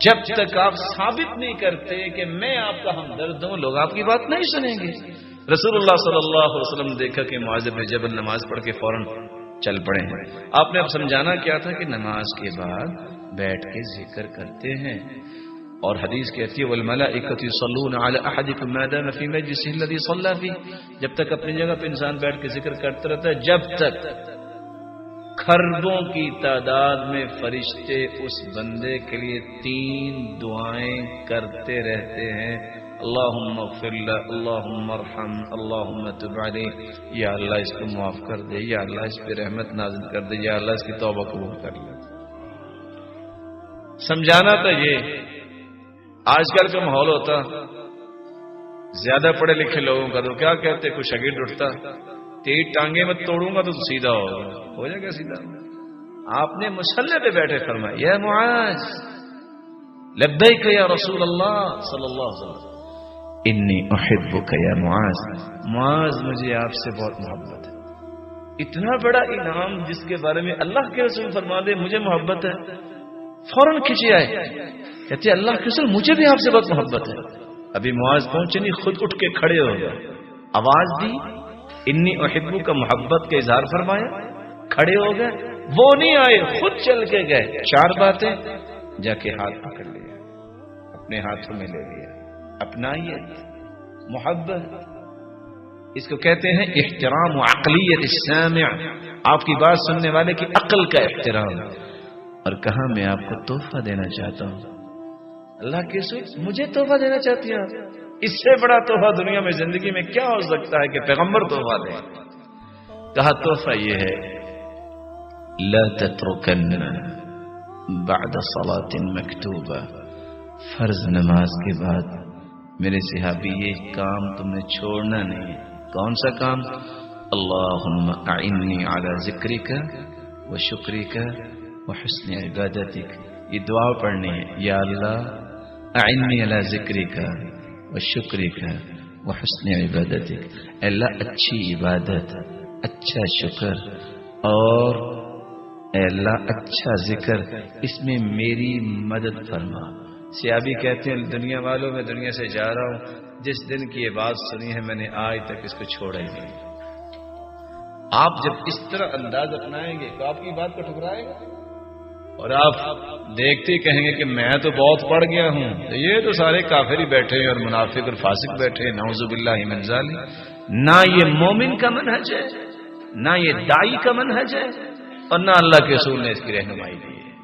جب تک آپ ثابت نہیں کرتے کہ میں آپ کا ہمدرد ہوں، لوگ آپ کی بات نہیں سنیں گے۔ رسول اللہ صلی اللہ علیہ وسلم نے دیکھا کہ معاذ بن جبل نماز پڑھ کے فوراً چل پڑے ہیں۔ آپ نے اب سمجھانا کیا تھا کہ نماز کے بعد بیٹھ کے ذکر کرتے ہیں، اور حدیث کہتی ہے والملائکۃ یصلون علی احدکم ما دام فی مجلسہ الذی صلی فیہ، جب تک اپنی جگہ پہ انسان بیٹھ کے ذکر کرتا رہتا ہے، جب تک خربوں کی تعداد میں فرشتے اس بندے کے لیے 3 دعائیں کرتے رہتے ہیں، اللہم اغفر لہ، اللہم ارحم، اللہم تب علیہ، یا اللہ اس کو معاف کر دے، یا اللہ اس پہ رحمت نازل کر دے، یا اللہ اس کی توبہ قبول کر لے۔ سمجھانا تھا یہ۔ آج کل کا ماحول ہوتا زیادہ پڑھے لکھے لوگوں کا تو کیا کہتے، کچھ شاگرد اٹھتا، تیری ٹانگیں میں توڑوں گا تو سیدھا ہوگا، ہو جائے گا سیدھا۔ آپ نے مصلی پہ بیٹھے فرمایا یا معاذ لبیک یا رسول اللہ صلی اللہ علیہ وسلم انی احبک یا معاذ، معاذ مجھے آپ سے بہت محبت ہے۔ اتنا بڑا انعام جس کے بارے میں اللہ کے رسول فرما دے مجھے محبت ہے، فوراً کھینچے آئے، کہتے اللہ کے رسول مجھے بھی آپ سے بہت محبت ہے۔ ابھی معاذ پہنچے نہیں، خود اٹھ کے کھڑے ہو گئے، آواز دی انی احبو کا، محبت کا اظہار فرمایا، کھڑے ہو گئے۔ وہ نہیں آئے، خود چل کے گئے، 4 باتیں، جا کے ہاتھ پکڑ لیا، اپنے ہاتھوں میں لے لیا، اپنائیے محبت، اس کو کہتے ہیں احترام و عقلیت السامع، آپ کی بات سننے والے کی عقل کا احترام۔ اور کہا میں آپ کو تحفہ دینا چاہتا ہوں، اللہ کے رسول مجھے تحفہ دینا چاہتی ہیں آپ؟ اس سے بڑا تحفہ دنیا میں زندگی میں کیا ہو سکتا ہے کہ پیغمبر تحفہ دے؟ کہا تحفہ یہ ہے لا تترکن بعد صلاة مکتوبہ، فرض نماز کے بعد میرے صحابی یہ کام تم نے چھوڑنا نہیں ہے۔ کون سا کام؟ اللہم اعنی علی ذکرک و شکرک و حسن عبادتک، یہ دعا پڑھنی ہے، یا اللہ اعنی علی ذکرک و شکرک و حسن عبادتک، اللہ اچھی عبادت، اچھا شکر اور اے اللہ اچھا ذکر، اس میں میری مدد فرما۔ سیابی کہتے ہیں دنیا والوں میں دنیا سے جا رہا ہوں، جس دن کی یہ بات سنی ہے میں نے آج تک اس کو چھوڑا ہی نہیں۔ آپ جب اس طرح انداز اپنائیں گے تو آپ کی بات کو ٹھکرائے گا، اور آپ دیکھتے ہی کہیں گے کہ میں تو بہت پڑھ گیا ہوں، یہ تو سارے کافر ہی بیٹھے ہیں اور منافق اور فاسق بیٹھے ہیں، نعوذ باللہ من ذالک۔ نہ یہ مومن کا منہج ہے، نہ یہ دائی کا منہج ہے، اور نہ اللہ کے رسول نے اس کی رہنمائی دی ہے۔